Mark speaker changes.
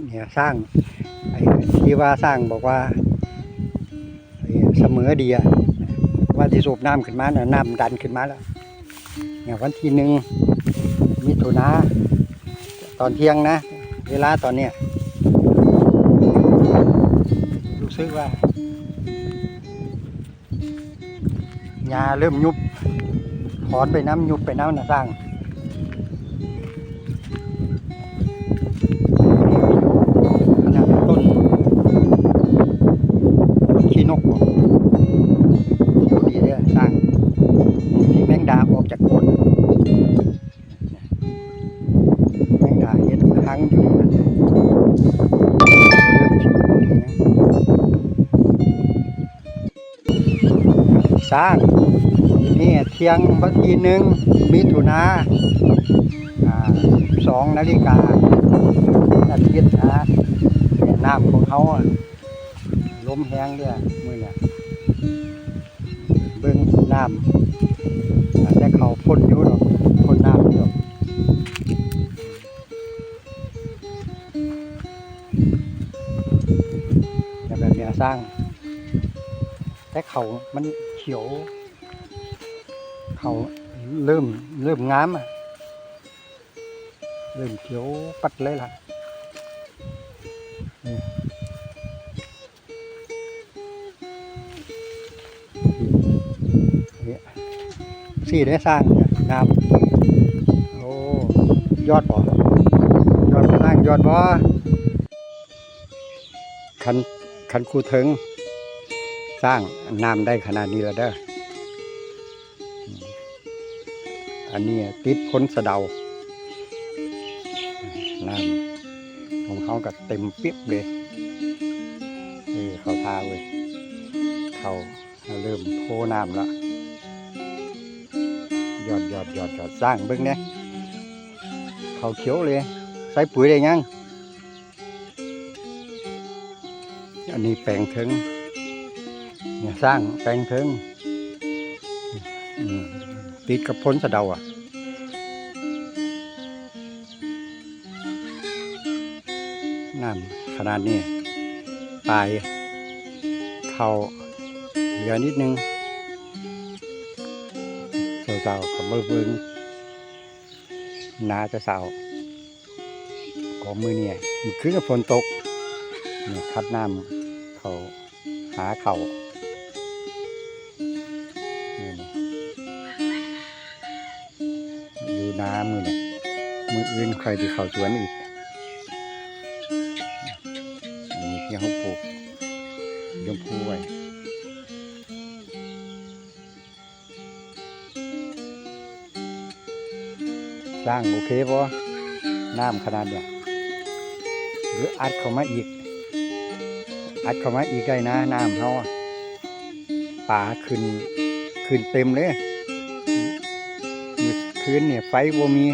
Speaker 1: เนี่ยสร้างไอ้ที่ว่าสร้างบอกว่าเสมอดีอะว่าที่สูบน้ำขึ้นมาเนี่ยน้ำดันขึ้นมาแล้วเนี่ยวันที่1 มิถุนาตอนเที่ยงนะเวลาตอนเนี้ยรู้สึกว่าหญ้าเริ่มยุบถอนไปน้ำยุบไปน้ำนะสร้างขนาดต้นขี้นกอยู่ดีเลยสร้างที่แมงดาออกจากต้นแมงดาเห็นทั้งอยู่นั่นสร้างนี่เที่ยงวันที่1 มิถุนา2 นาฬิกาอาทิตย์นะเนี่ยน้ำของเขาล้มแห้งด้วยมือเนี่ยเบิ้งน้ำแต่เขาพ่นอยู่หรอกพ่นน้ำอยู่แต่แบบนี้สร้างแต่เขามันเขียวเขาเริ่มงามอ่ะเริ่มเขียวปัดเลยล่ะสี่ได้สร้างงามโอ้ยอดบ่ยอดสร้างยอดบ่คันคูถึงสร้างน้ำได้ขนาดนี้แล้วเด้ออันนี้ติดพ้นสะเดาน้ำของเขาก็เต็มปิ๊บเลยเขาทาเลยเขาเริ่มโพน้ำแล้วยอดสร้างเบิ้งเนี่ยเขาเขียวเลยใส่ปุ๋ยได้ยังอันนี้แปลงถึงเนี่ยสร้างแปลงถึงติดกับพ้นสะเดาอ่ะน้ำขนาดนี้ปลายเขาเหลือนิดนึงเสากับมือเบิ้งนาจะเสาของมือเนี่ยมันคือกับฝนตกเนี่ยคัดน้ำเขาหาเขาอยู่น้ำมือเนี่ยมืออื่นใครที่เขาสวนอีกอันนี้ที่เขาปลูกยมพูไว้สร้างโอเคป่ะน้ำขนาดเนี่ยหรืออัดเข้ามาอีกได้นะน้ำเขาป่าขึ้นเต็มเลยเมื่อคืนเนี่ยไฟบ่มี